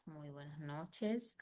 Muy buenas noches.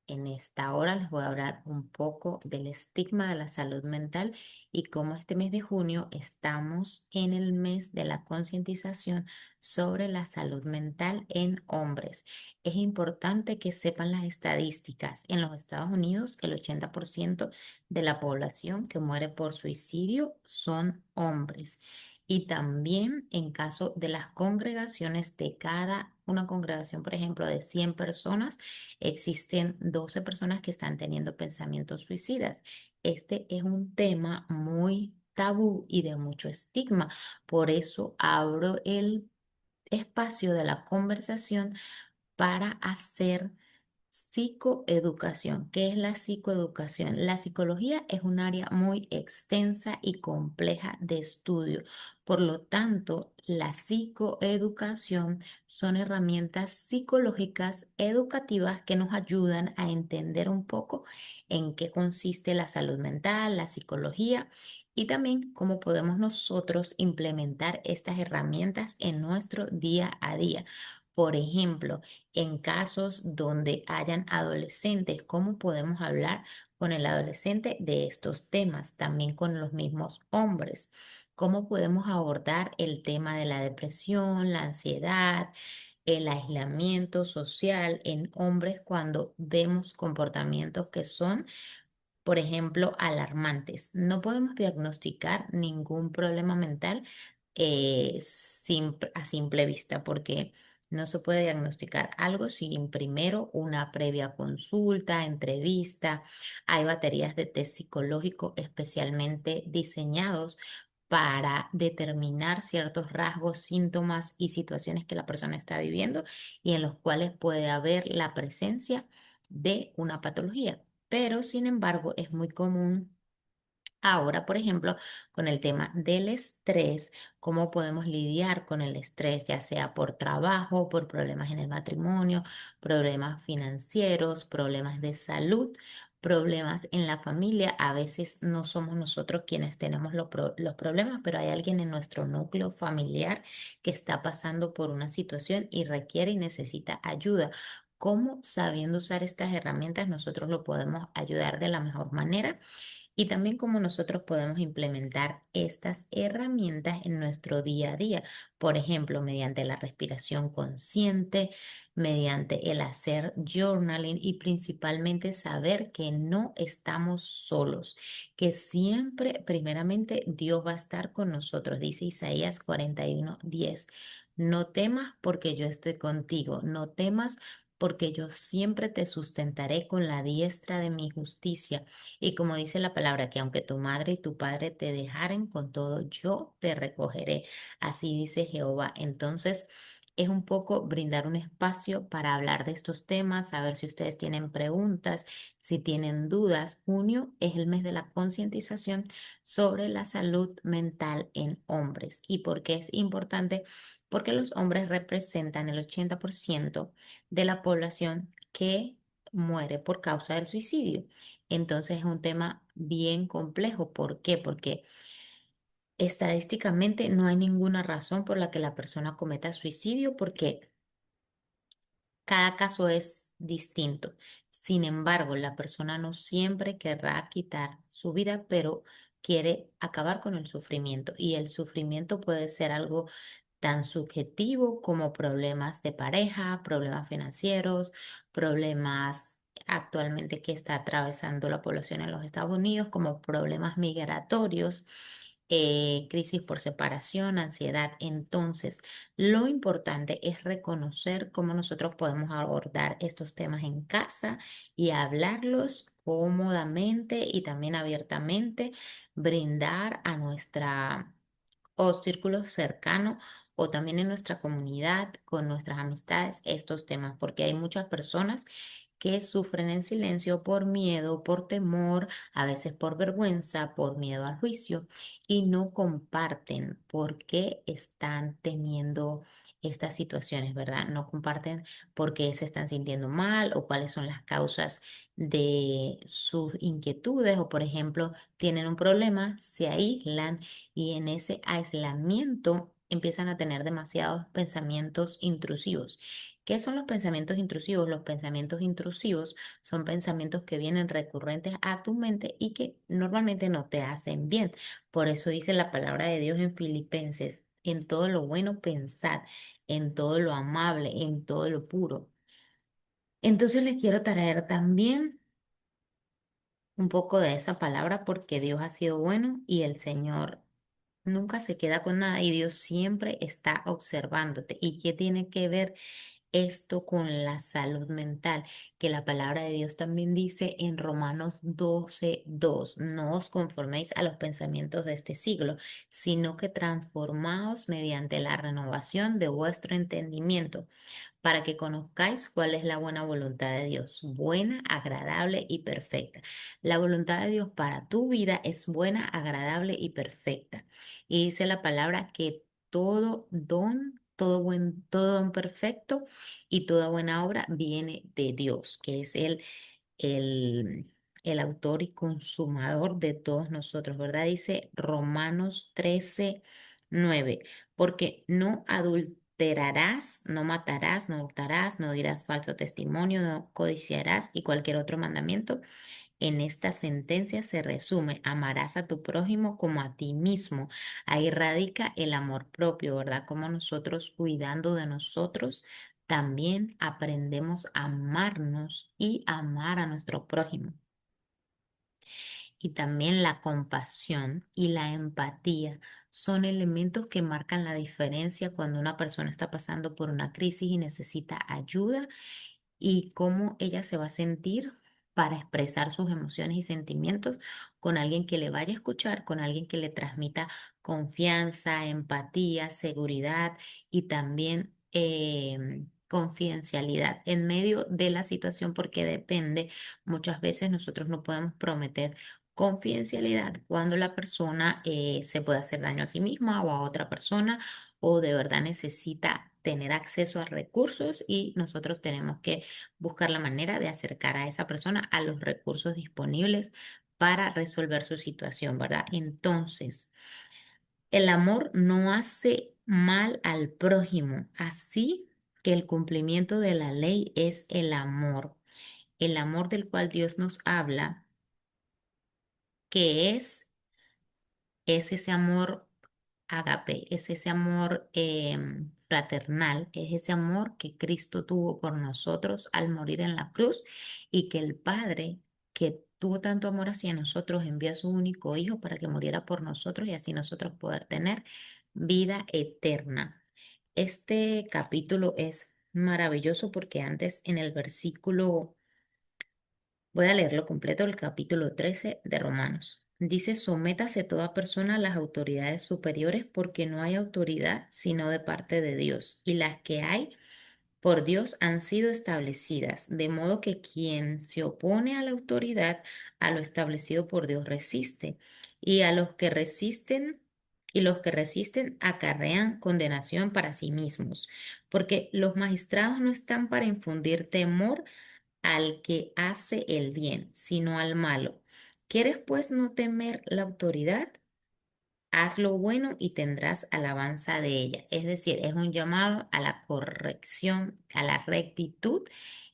En esta hora les voy a hablar un poco del estigma de la salud mental y cómo este mes de junio estamos en el mes de la concientización sobre la salud mental en hombres. Es importante que sepan las estadísticas. En los Estados Unidos, el 80% de la población que muere por suicidio son hombres. Y también en caso de las congregaciones, de cada una congregación, por ejemplo, de 100 personas, existen 12 personas que están teniendo pensamientos suicidas. Este es un tema muy tabú y de mucho estigma. Por eso abro el espacio de la conversación para hacer psicoeducación. ¿Qué es la psicoeducación? La psicología es un área muy extensa y compleja de estudio. Por lo tanto, la psicoeducación son herramientas psicológicas educativas que nos ayudan a entender un poco en qué consiste la salud mental, la psicología y también cómo podemos nosotros implementar estas herramientas en nuestro día a día. Por ejemplo, en casos donde hayan adolescentes, ¿cómo podemos hablar con el adolescente de estos temas? También con los mismos hombres. ¿Cómo podemos abordar el tema de la depresión, la ansiedad, el aislamiento social en hombres cuando vemos comportamientos que son, por ejemplo, alarmantes? No podemos diagnosticar ningún problema mental a simple vista, porque no se puede diagnosticar algo sin primero una previa consulta, entrevista. Hay baterías de test psicológico especialmente diseñados para determinar ciertos rasgos, síntomas y situaciones que la persona está viviendo y en los cuales puede haber la presencia de una patología. Pero, sin embargo, es muy común ahora, por ejemplo, con el tema del estrés, cómo podemos lidiar con el estrés, ya sea por trabajo, por problemas en el matrimonio, problemas financieros, problemas de salud, problemas en la familia. A veces no somos nosotros quienes tenemos los problemas, pero hay alguien en nuestro núcleo familiar que está pasando por una situación y requiere y necesita ayuda. ¿Cómo, sabiendo usar estas herramientas, nosotros lo podemos ayudar de la mejor manera? Y también cómo nosotros podemos implementar estas herramientas en nuestro día a día, por ejemplo, mediante la respiración consciente, mediante el hacer journaling y principalmente saber que no estamos solos, que siempre, primeramente, Dios va a estar con nosotros, dice Isaías 41:10. No temas porque yo estoy contigo, no temas porque yo siempre te sustentaré con la diestra de mi justicia. Y como dice la palabra, que aunque tu madre y tu padre te dejaren, con todo yo te recogeré. Así dice Jehová. Entonces, es un poco brindar un espacio para hablar de estos temas, a ver si ustedes tienen preguntas, si tienen dudas. Junio es el mes de la concientización sobre la salud mental en hombres. ¿Y por qué es importante? Porque los hombres representan el 80% de la población que muere por causa del suicidio. Entonces es un tema bien complejo. ¿Por qué? Porque estadísticamente no hay ninguna razón por la que la persona cometa suicidio, porque cada caso es distinto. Sin embargo, la persona no siempre querrá quitar su vida, pero quiere acabar con el sufrimiento. Y el sufrimiento puede ser algo tan subjetivo como problemas de pareja, problemas financieros, problemas actualmente que está atravesando la población en los Estados Unidos, como problemas migratorios, crisis por separación, ansiedad. Entonces, lo importante es reconocer cómo nosotros podemos abordar estos temas en casa y hablarlos cómodamente y también abiertamente, brindar a nuestra o círculo cercano o también en nuestra comunidad, con nuestras amistades, estos temas, porque hay muchas personas que sufren en silencio por miedo, por temor, a veces por vergüenza, por miedo al juicio y no comparten por qué están teniendo estas situaciones, ¿verdad? No comparten por qué se están sintiendo mal o cuáles son las causas de sus inquietudes o, por ejemplo, tienen un problema, se aíslan y en ese aislamiento empiezan a tener demasiados pensamientos intrusivos. ¿Qué son los pensamientos intrusivos? Los pensamientos intrusivos son pensamientos que vienen recurrentes a tu mente y que normalmente no te hacen bien. Por eso dice la palabra de Dios en Filipenses, en todo lo bueno pensad, en todo lo amable, en todo lo puro. Entonces les quiero traer también un poco de esa palabra porque Dios ha sido bueno y el Señor nunca se queda con nada y Dios siempre está observándote. ¿Y qué tiene que ver esto con la salud mental? Que la palabra de Dios también dice en Romanos 12:2: no os conforméis a los pensamientos de este siglo, sino que transformaos mediante la renovación de vuestro entendimiento, para que conozcáis cuál es la buena voluntad de Dios, buena, agradable y perfecta. La voluntad de Dios para tu vida es buena, agradable y perfecta. Y dice la palabra que todo don, todo don perfecto y toda buena obra viene de Dios, que es el, el autor y consumador de todos nosotros, ¿verdad? Dice Romanos 13:9: porque no adulterarás, no matarás, no hurtarás, no dirás falso testimonio, no codiciarás y cualquier otro mandamiento. En esta sentencia se resume: amarás a tu prójimo como a ti mismo. Ahí radica el amor propio, ¿verdad? Como nosotros, cuidando de nosotros, también aprendemos a amarnos y amar a nuestro prójimo. Y también la compasión y la empatía son elementos que marcan la diferencia cuando una persona está pasando por una crisis y necesita ayuda, y cómo ella se va a sentir para expresar sus emociones y sentimientos con alguien que le vaya a escuchar, con alguien que le transmita confianza, empatía, seguridad y también confidencialidad en medio de la situación, porque depende, muchas veces nosotros no podemos prometer confidencialidad cuando la persona se puede hacer daño a sí misma o a otra persona, o de verdad necesita tener acceso a recursos y nosotros tenemos que buscar la manera de acercar a esa persona a los recursos disponibles para resolver su situación, ¿verdad? Entonces, el amor no hace mal al prójimo, así que el cumplimiento de la ley es el amor del cual Dios nos habla, que es ese amor ágape, es ese amor fraternal, es ese amor que Cristo tuvo por nosotros al morir en la cruz, y que el Padre, que tuvo tanto amor hacia nosotros, envió a su único Hijo para que muriera por nosotros y así nosotros poder tener vida eterna. Este capítulo es maravilloso porque antes en el versículo, voy a leerlo completo, el capítulo 13 de Romanos. Dice: sométase toda persona a las autoridades superiores, porque no hay autoridad sino de parte de Dios, y las que hay por Dios han sido establecidas, de modo que quien se opone a la autoridad, a lo establecido por Dios resiste, y a los que resisten, y los que resisten acarrean condenación para sí mismos, porque los magistrados no están para infundir temor al que hace el bien, sino al malo. ¿Quieres pues no temer la autoridad? Haz lo bueno y tendrás alabanza de ella. Es decir, es un llamado a la corrección, a la rectitud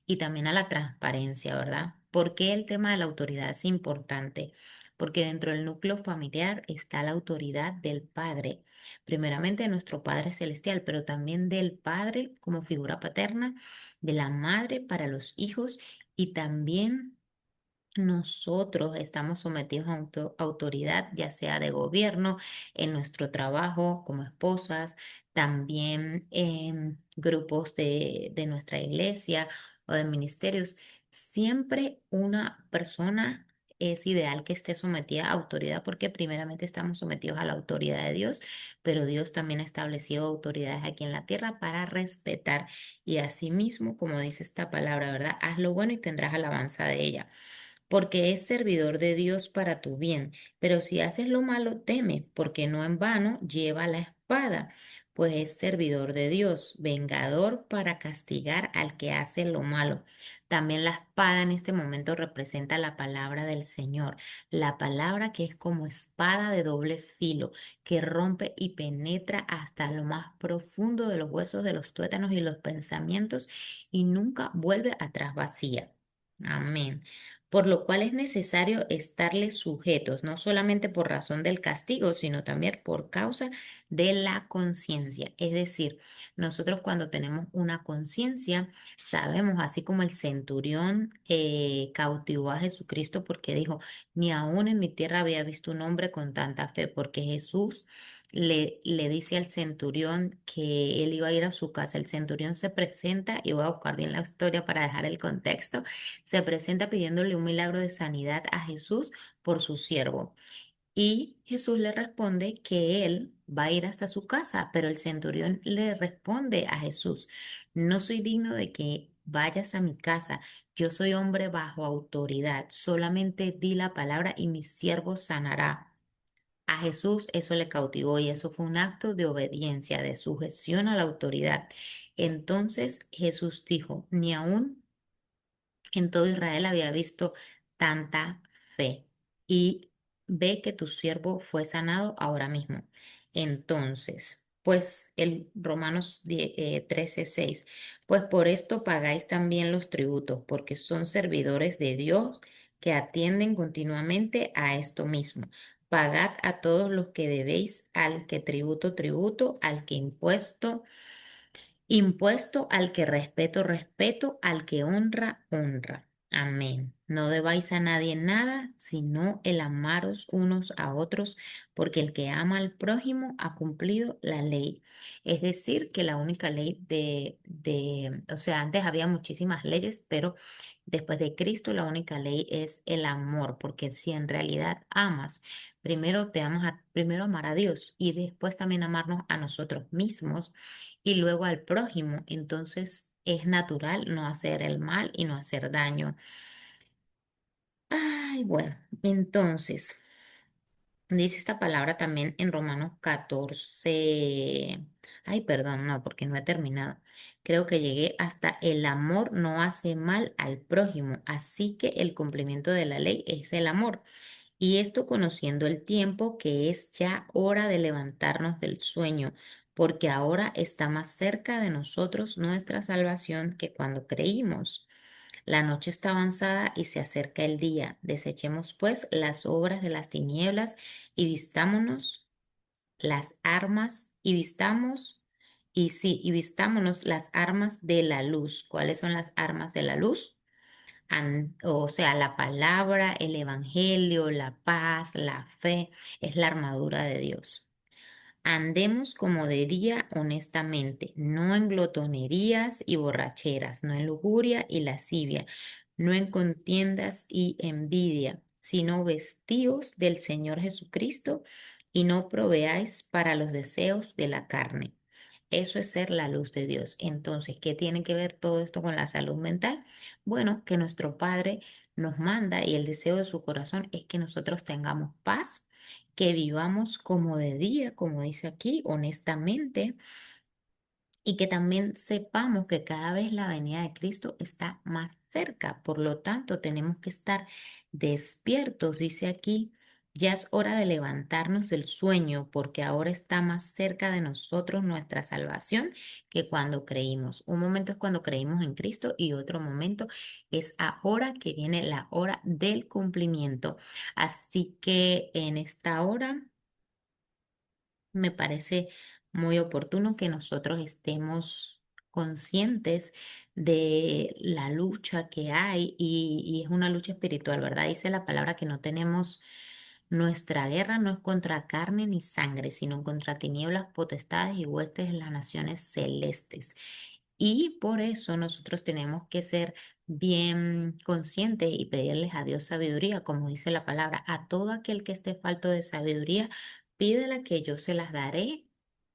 y también a la transparencia, ¿verdad? ¿Por qué el tema de la autoridad es importante? Porque dentro del núcleo familiar está la autoridad del padre, primeramente de nuestro Padre Celestial, pero también del padre como figura paterna, de la madre para los hijos, y también nosotros estamos sometidos a autoridad, ya sea de gobierno, en nuestro trabajo como esposas, también en grupos de nuestra iglesia o de ministerios. Siempre una persona es ideal que esté sometida a autoridad, porque primeramente estamos sometidos a la autoridad de Dios, pero Dios también ha establecido autoridades aquí en la tierra para respetar. Y asimismo, como dice esta palabra, ¿verdad? Haz lo bueno y tendrás alabanza de ella, porque es servidor de Dios para tu bien. Pero si haces lo malo, teme, porque no en vano lleva la espada, pues es servidor de Dios, vengador para castigar al que hace lo malo. También la espada en este momento representa la palabra del Señor, la palabra que es como espada de doble filo, que rompe y penetra hasta lo más profundo de los huesos, de los tuétanos y los pensamientos, y nunca vuelve atrás vacía. Amén. Por lo cual es necesario estarle sujetos, no solamente por razón del castigo, sino también por causa de la conciencia. Es decir, nosotros cuando tenemos una conciencia, sabemos, así como el centurión cautivó a Jesucristo porque dijo, ni aún en mi tierra había visto un hombre con tanta fe, porque Jesús le dice al centurión que él iba a ir a su casa. El centurión se presenta, y voy a buscar bien la historia para dejar el contexto, se presenta pidiéndole un milagro de sanidad a Jesús por su siervo. Y Jesús le responde que él va a ir hasta su casa, pero el centurión le responde a Jesús, no soy digno de que vayas a mi casa, yo soy hombre bajo autoridad, solamente di la palabra y mi siervo sanará. A Jesús eso le cautivó y eso fue un acto de obediencia, de sujeción a la autoridad. Entonces Jesús dijo, ni aún en todo Israel había visto tanta fe y ve que tu siervo fue sanado ahora mismo. Entonces, pues el Romanos 13:6, pues por esto pagáis también los tributos, porque son servidores de Dios que atienden continuamente a esto mismo. Pagad a todos los que debéis, al que tributo, tributo, al que impuesto. Impuesto al que respeto, respeto, al que honra, honra. Amén. No debáis a nadie nada, sino el amaros unos a otros, porque el que ama al prójimo ha cumplido la ley. Es decir, que la única ley o sea, antes había muchísimas leyes, pero después de Cristo la única ley es el amor, porque si en realidad amas, primero primero amar a Dios y después también amarnos a nosotros mismos y luego al prójimo. Entonces es natural no hacer el mal y no hacer daño. Ay, bueno, entonces dice esta palabra también en Romanos 14. Ay, perdón, no, porque no he terminado. Creo que llegué hasta el amor no hace mal al prójimo, así que el cumplimiento de la ley es el amor. Y esto conociendo el tiempo, que es ya hora de levantarnos del sueño, porque ahora está más cerca de nosotros nuestra salvación que cuando creímos. La noche está avanzada y se acerca el día. Desechemos pues las obras de las tinieblas y vistámonos las armas y vistámonos las armas de la luz. ¿Cuáles son las armas de la luz? O sea, la palabra, el evangelio, la paz, la fe, es la armadura de Dios. Andemos como de día honestamente, no en glotonerías y borracheras, no en lujuria y lascivia, no en contiendas y envidia, sino vestíos del Señor Jesucristo y no proveáis para los deseos de la carne. Eso es ser la luz de Dios. Entonces, ¿qué tiene que ver todo esto con la salud mental? Bueno, que nuestro Padre nos manda y el deseo de su corazón es que nosotros tengamos paz, que vivamos como de día, como dice aquí, honestamente, y que también sepamos que cada vez la venida de Cristo está más cerca. Por lo tanto, tenemos que estar despiertos, dice aquí. Ya es hora de levantarnos del sueño, porque ahora está más cerca de nosotros nuestra salvación que cuando creímos. Un momento es cuando creímos en Cristo y otro momento es ahora que viene la hora del cumplimiento. Así que en esta hora me parece muy oportuno que nosotros estemos conscientes de la lucha que hay y es una lucha espiritual, ¿verdad? Dice la palabra que no tenemos, nuestra guerra no es contra carne ni sangre, sino contra tinieblas, potestades y huestes de las naciones celestes. Y por eso nosotros tenemos que ser bien conscientes y pedirles a Dios sabiduría, como dice la palabra, a todo aquel que esté falto de sabiduría pídela que yo se las daré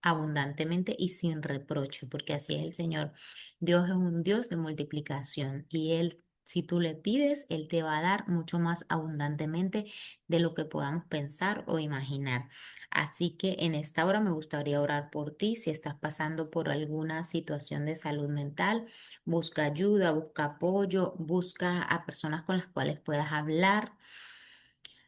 abundantemente y sin reproche, porque así es el Señor. Dios es un Dios de multiplicación y Él Si tú le pides, Él te va a dar mucho más abundantemente de lo que podamos pensar o imaginar. Así que en esta hora me gustaría orar por ti. Si estás pasando por alguna situación de salud mental, busca ayuda, busca apoyo, busca a personas con las cuales puedas hablar.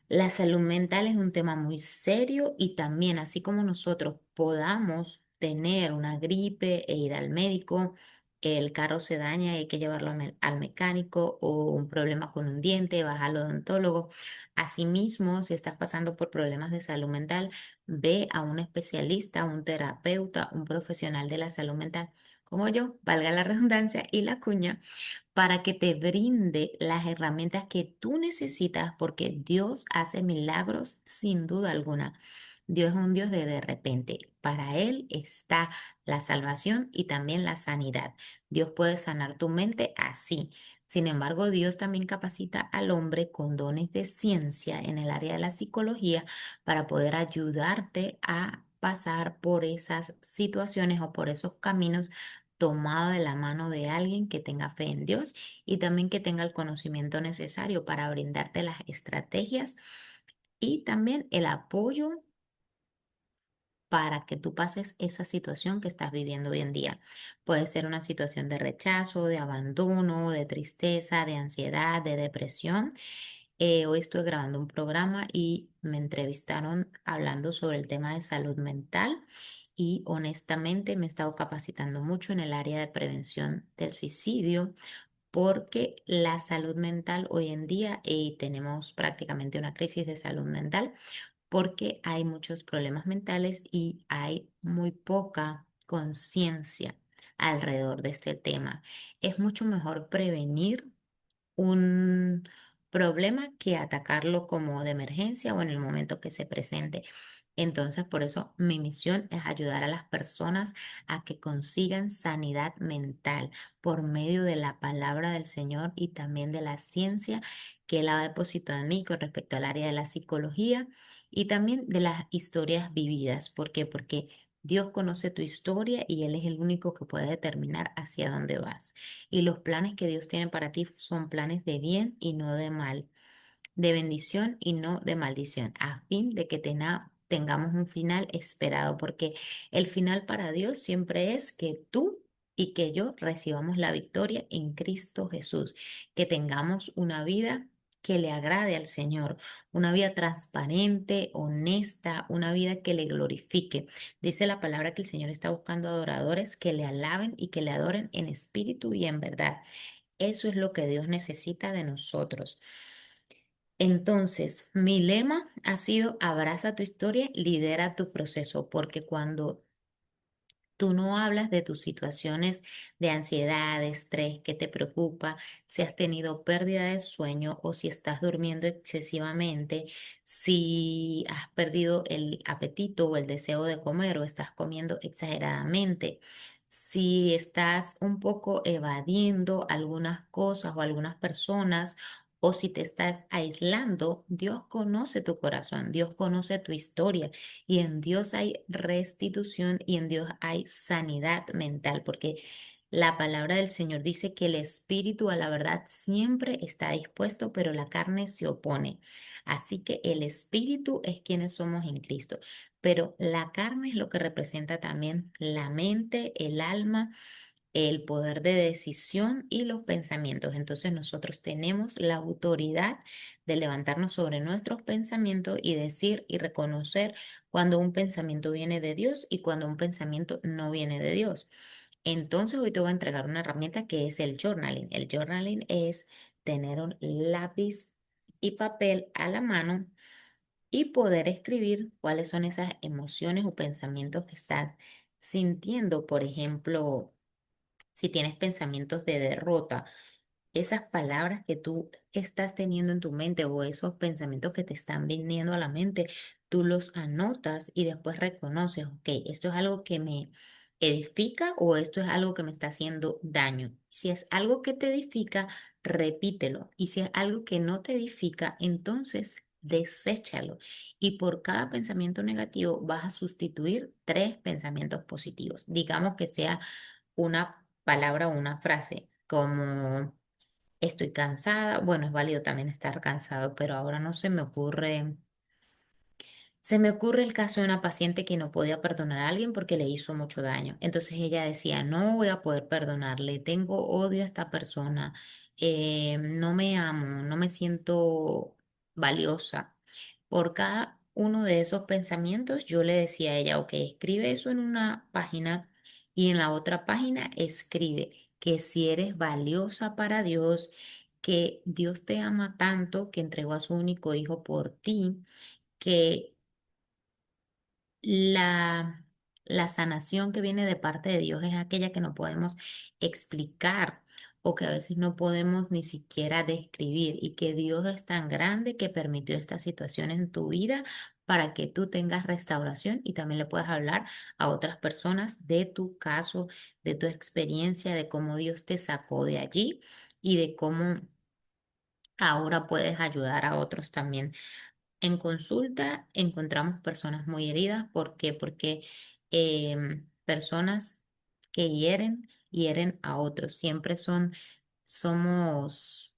La salud mental es un tema muy serio y también, así como nosotros podamos tener una gripe e ir al médico, el carro se daña y hay que llevarlo al mecánico, o un problema con un diente, vas al odontólogo. Asimismo, si estás pasando por problemas de salud mental, ve a un especialista, un terapeuta, un profesional de la salud mental, como yo, valga la redundancia y la cuña, para que te brinde las herramientas que tú necesitas, porque Dios hace milagros sin duda alguna. Dios es un Dios de repente. Para Él está la salvación y también la sanidad. Dios puede sanar tu mente así. Sin embargo, Dios también capacita al hombre con dones de ciencia en el área de la psicología para poder ayudarte a pasar por esas situaciones o por esos caminos, tomado de la mano de alguien que tenga fe en Dios y también que tenga el conocimiento necesario para brindarte las estrategias y también el apoyo para que tú pases esa situación que estás viviendo hoy en día. Puede ser una situación de rechazo, de abandono, de tristeza, de ansiedad, de depresión. Hoy estoy grabando un programa y me entrevistaron hablando sobre el tema de salud mental, y honestamente me he estado capacitando mucho en el área de prevención del suicidio, porque la salud mental hoy en día, tenemos prácticamente una crisis de salud mental porque hay muchos problemas mentales y hay muy poca conciencia alrededor de este tema. Es mucho mejor prevenir un problema que atacarlo como de emergencia o en el momento que se presente. Entonces, por eso mi misión es ayudar a las personas a que consigan sanidad mental por medio de la palabra del Señor y también de la ciencia que Él ha depositado en mí con respecto al área de la psicología y también de las historias vividas. ¿Por qué? Porque Dios conoce tu historia y Él es el único que puede determinar hacia dónde vas. Y los planes que Dios tiene para ti son planes de bien y no de mal, de bendición y no de maldición, a fin de que tengamos un final esperado, porque el final para Dios siempre es que tú y que yo recibamos la victoria en Cristo Jesús, que tengamos una vida que le agrade al Señor, una vida transparente, honesta, una vida que le glorifique. Dice la palabra que el Señor está buscando adoradores que le alaben y que le adoren en espíritu y en verdad. Eso es lo que Dios necesita de nosotros. Entonces, mi lema ha sido: abraza tu historia, lidera tu proceso, porque cuando tú no hablas de tus situaciones de ansiedad, de estrés, que te preocupa, si has tenido pérdida de sueño o si estás durmiendo excesivamente, si has perdido el apetito o el deseo de comer o estás comiendo exageradamente, si estás un poco evadiendo algunas cosas o algunas personas, o si te estás aislando, Dios conoce tu corazón, Dios conoce tu historia. Y en Dios hay restitución y en Dios hay sanidad mental, porque la palabra del Señor dice que el espíritu a la verdad siempre está dispuesto, pero la carne se opone. Así que el espíritu es quienes somos en Cristo, pero la carne es lo que representa también la mente, el alma, el poder de decisión y los pensamientos. Entonces nosotros tenemos la autoridad de levantarnos sobre nuestros pensamientos y decir y reconocer cuando un pensamiento viene de Dios y cuando un pensamiento no viene de Dios. Entonces hoy te voy a entregar una herramienta que es el journaling. El journaling es tener un lápiz y papel a la mano y poder escribir cuáles son esas emociones o pensamientos que estás sintiendo. Por ejemplo, si tienes pensamientos de derrota, esas palabras que tú estás teniendo en tu mente o esos pensamientos que te están viniendo a la mente, tú los anotas y después reconoces, ok, esto es algo que me edifica o esto es algo que me está haciendo daño. Si es algo que te edifica, repítelo. Y si es algo que no te edifica, entonces deséchalo. Y por cada pensamiento negativo vas a sustituir tres pensamientos positivos. Digamos que sea una palabra o una frase como estoy cansada. Bueno, es válido también estar cansado, pero ahora no se me ocurre. Se me ocurre el caso de una paciente que no podía perdonar a alguien porque le hizo mucho daño. Entonces ella decía, no voy a poder perdonarle, tengo odio a esta persona, no me amo, no me siento valiosa. Por cada uno de esos pensamientos yo le decía a ella, ok, escribe eso en una página y en la otra página escribe que si eres valiosa para Dios, que Dios te ama tanto que entregó a su único hijo por ti, que la, la sanación que viene de parte de Dios es aquella que no podemos explicar o que a veces no podemos ni siquiera describir, y que Dios es tan grande que permitió esta situación en tu vida para que tú tengas restauración y también le puedas hablar a otras personas de tu caso, de tu experiencia, de cómo Dios te sacó de allí y de cómo ahora puedes ayudar a otros también. En consulta encontramos personas muy heridas. ¿Por qué? Porque personas que hieren a otros. Siempre somos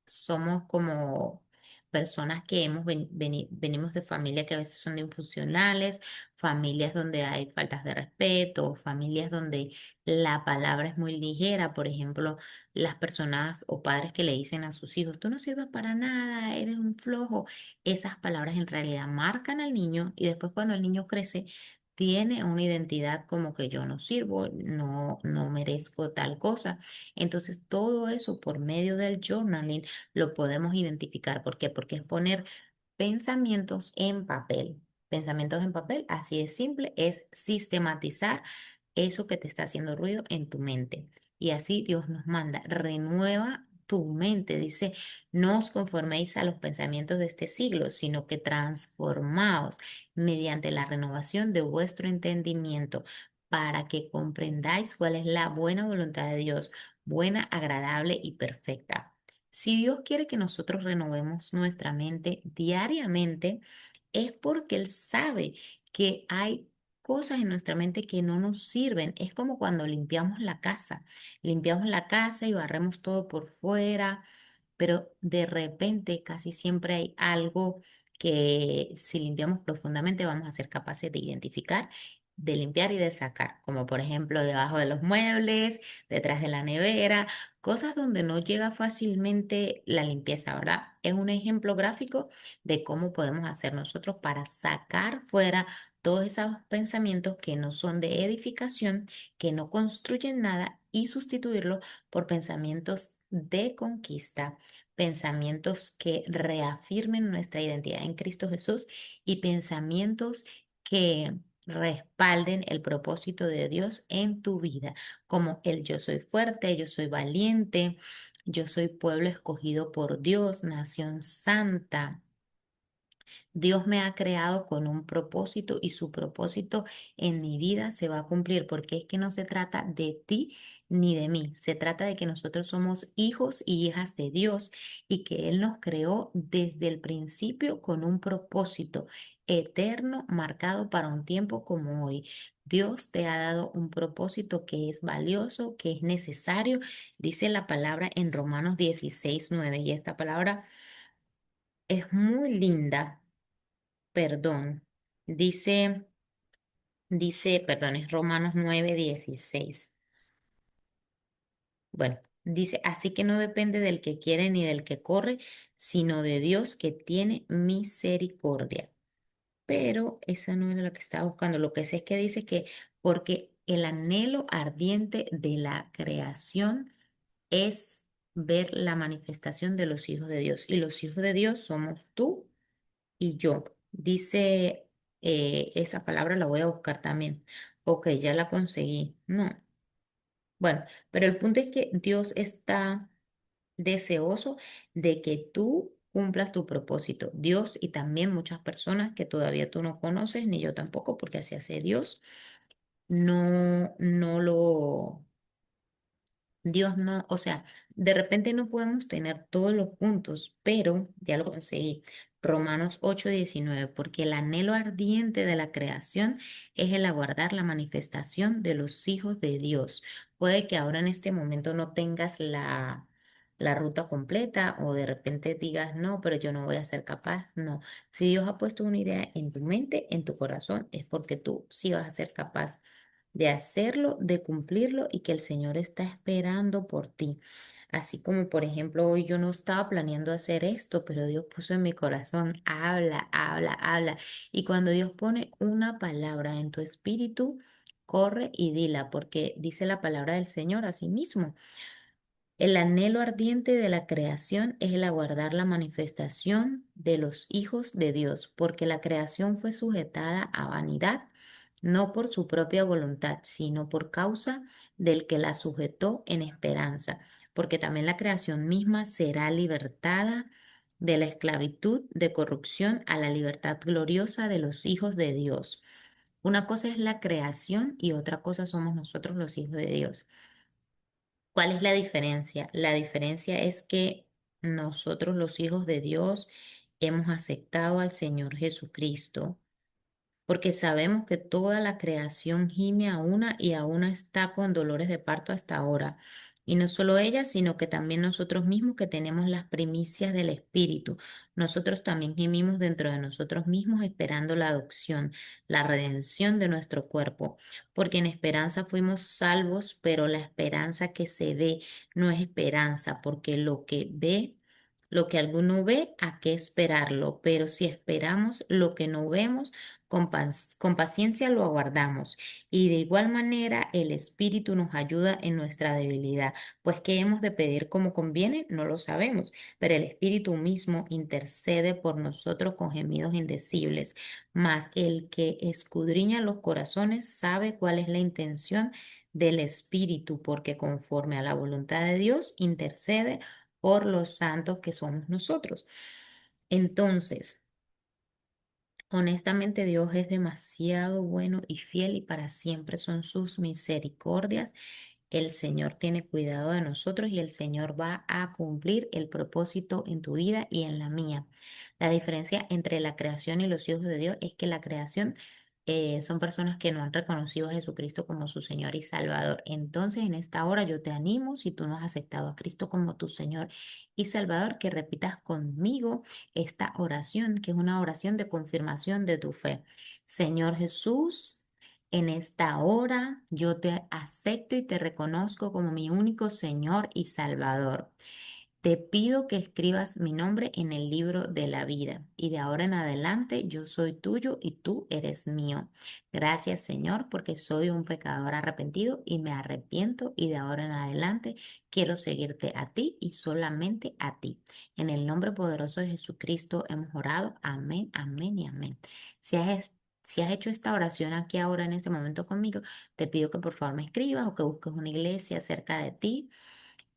somos como personas que venimos de familias que a veces son disfuncionales, familias donde hay faltas de respeto, familias donde la palabra es muy ligera. Por ejemplo, las personas o padres que le dicen a sus hijos, tú no sirves para nada, eres un flojo. Esas palabras en realidad marcan al niño y después cuando el niño crece, tiene una identidad como que yo no sirvo, no merezco tal cosa. Entonces, todo eso por medio del journaling lo podemos identificar. ¿Por qué? Porque es poner pensamientos en papel. Pensamientos en papel, así de simple, es sistematizar eso que te está haciendo ruido en tu mente. Y así Dios nos manda, renueva tu mente. Dice, no os conforméis a los pensamientos de este siglo, sino que transformaos mediante la renovación de vuestro entendimiento para que comprendáis cuál es la buena voluntad de Dios, buena, agradable y perfecta. Si Dios quiere que nosotros renovemos nuestra mente diariamente, es porque Él sabe que hay cosas en nuestra mente que no nos sirven. Es como cuando limpiamos la casa y barremos todo por fuera, pero de repente casi siempre hay algo que si limpiamos profundamente vamos a ser capaces de identificar, de limpiar y de sacar, como por ejemplo debajo de los muebles, detrás de la nevera, cosas donde no llega fácilmente la limpieza, ¿verdad? Es un ejemplo gráfico de cómo podemos hacer nosotros para sacar fuera todos esos pensamientos que no son de edificación, que no construyen nada, y sustituirlos por pensamientos de conquista, pensamientos que reafirmen nuestra identidad en Cristo Jesús y pensamientos que respalden el propósito de Dios en tu vida, como el yo soy fuerte, yo soy valiente, yo soy pueblo escogido por Dios, nación santa. Dios me ha creado con un propósito y su propósito en mi vida se va a cumplir, porque es que no se trata de ti ni de mí, se trata de que nosotros somos hijos y hijas de Dios y que Él nos creó desde el principio con un propósito eterno marcado para un tiempo como hoy. Dios te ha dado un propósito que es valioso, que es necesario, dice la palabra en Romanos 16:9, y esta palabra es muy linda. Perdón. Dice, perdón, es Romanos 9:16. Bueno, dice, así que no depende del que quiere ni del que corre, sino de Dios que tiene misericordia. Pero esa no era lo que estaba buscando. Lo que sé es que dice que porque el anhelo ardiente de la creación es ver la manifestación de los hijos de Dios. Y los hijos de Dios somos tú y yo. Dice, esa palabra la voy a buscar también. Ok, ya la conseguí. No. Bueno, pero el punto es que Dios está deseoso de que tú cumplas tu propósito. Dios y también muchas personas que todavía tú no conoces, ni yo tampoco, porque así hace Dios, no lo Dios no, o sea, de repente no podemos tener todos los puntos, pero ya lo conseguí. Romanos 8:19, porque el anhelo ardiente de la creación es el aguardar la manifestación de los hijos de Dios. Puede que ahora en este momento no tengas la ruta completa o de repente digas, no, pero yo no voy a ser capaz. No, si Dios ha puesto una idea en tu mente, en tu corazón, es porque tú sí vas a ser capaz de hacerlo, de cumplirlo y que el Señor está esperando por ti. Así como, por ejemplo, hoy yo no estaba planeando hacer esto, pero Dios puso en mi corazón, habla, habla, habla. Y cuando Dios pone una palabra en tu espíritu, corre y dila, porque dice la palabra del Señor así mismo. El anhelo ardiente de la creación es el aguardar la manifestación de los hijos de Dios, porque la creación fue sujetada a vanidad, no por su propia voluntad, sino por causa del que la sujetó en esperanza, porque también la creación misma será libertada de la esclavitud de corrupción a la libertad gloriosa de los hijos de Dios. Una cosa es la creación y otra cosa somos nosotros los hijos de Dios. ¿Cuál es la diferencia? La diferencia es que nosotros los hijos de Dios hemos aceptado al Señor Jesucristo porque sabemos que toda la creación gime a una y a una está con dolores de parto hasta ahora. Y no solo ella, sino que también nosotros mismos que tenemos las primicias del Espíritu. Nosotros también gemimos dentro de nosotros mismos esperando la adopción, la redención de nuestro cuerpo, porque en esperanza fuimos salvos, pero la esperanza que se ve no es esperanza, porque lo que ve... Lo que alguno ve, ¿a qué esperarlo? Pero si esperamos lo que no vemos, con paciencia lo aguardamos y de igual manera el Espíritu nos ayuda en nuestra debilidad, pues qué hemos de pedir como conviene, no lo sabemos, pero el Espíritu mismo intercede por nosotros con gemidos indecibles, mas el que escudriña los corazones sabe cuál es la intención del Espíritu, porque conforme a la voluntad de Dios intercede por los santos que somos nosotros. Entonces, honestamente, Dios es demasiado bueno y fiel y para siempre son sus misericordias. El Señor tiene cuidado de nosotros y el Señor va a cumplir el propósito en tu vida y en la mía. La diferencia entre la creación y los hijos de Dios es que la creación son personas que no han reconocido a Jesucristo como su Señor y Salvador. Entonces, en esta hora yo te animo, si tú no has aceptado a Cristo como tu Señor y Salvador, que repitas conmigo esta oración, que es una oración de confirmación de tu fe. Señor Jesús, en esta hora yo te acepto y te reconozco como mi único Señor y Salvador. Te pido que escribas mi nombre en el libro de la vida y de ahora en adelante yo soy tuyo y tú eres mío. Gracias, Señor, porque soy un pecador arrepentido y me arrepiento y de ahora en adelante quiero seguirte a ti y solamente a ti. En el nombre poderoso de Jesucristo hemos orado. Amén, amén y amén. Si has hecho esta oración aquí ahora en este momento conmigo, te pido que por favor me escribas o que busques una iglesia cerca de ti.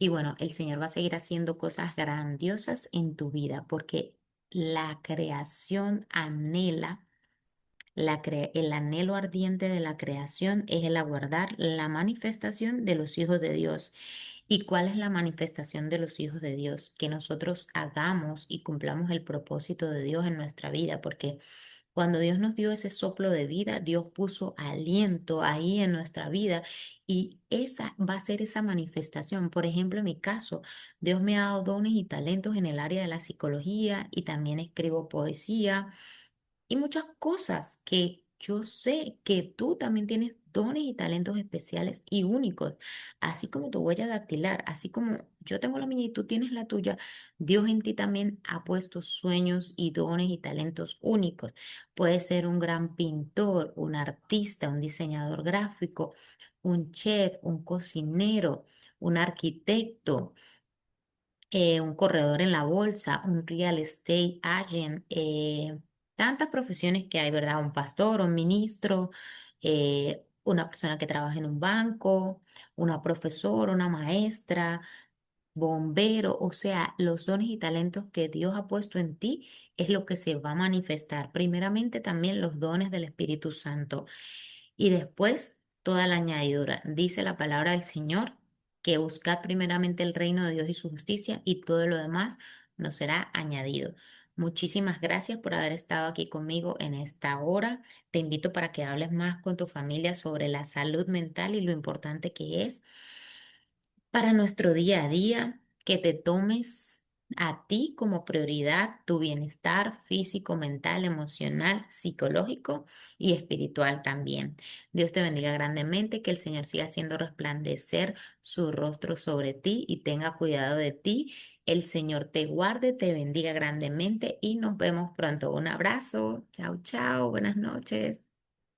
Y bueno, el Señor va a seguir haciendo cosas grandiosas en tu vida porque la creación anhela, el anhelo ardiente de la creación es el aguardar la manifestación de los hijos de Dios. ¿Y cuál es la manifestación de los hijos de Dios? Que nosotros hagamos y cumplamos el propósito de Dios en nuestra vida, porque cuando Dios nos dio ese soplo de vida, Dios puso aliento ahí en nuestra vida y esa va a ser esa manifestación. Por ejemplo, en mi caso, Dios me ha dado dones y talentos en el área de la psicología y también escribo poesía y muchas cosas que yo sé que tú también tienes dones y talentos especiales y únicos, así como tu huella dactilar, así como yo tengo la mía y tú tienes la tuya, Dios en ti también ha puesto sueños y dones y talentos únicos. Puedes ser un gran pintor, un artista, un diseñador gráfico, un chef, un cocinero, un arquitecto, un corredor en la bolsa, un real estate agent, tantas profesiones que hay, ¿verdad? Un pastor, un ministro, una persona que trabaja en un banco, una profesora, una maestra, bombero, o sea, los dones y talentos que Dios ha puesto en ti es lo que se va a manifestar. Primeramente también los dones del Espíritu Santo y después toda la añadidura. Dice la palabra del Señor que buscad primeramente el reino de Dios y su justicia y todo lo demás nos será añadido. Muchísimas gracias por haber estado aquí conmigo en esta hora. Te invito para que hables más con tu familia sobre la salud mental y lo importante que es para nuestro día a día. que te tomes a ti como prioridad tu bienestar físico, mental, emocional, psicológico y espiritual también. Dios te bendiga grandemente, que el Señor siga haciendo resplandecer su rostro sobre ti y tenga cuidado de ti. El Señor te guarde, te bendiga grandemente y nos vemos pronto. Un abrazo. Chao, chao. Buenas noches.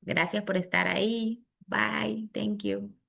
Gracias por estar ahí. Bye. Thank you.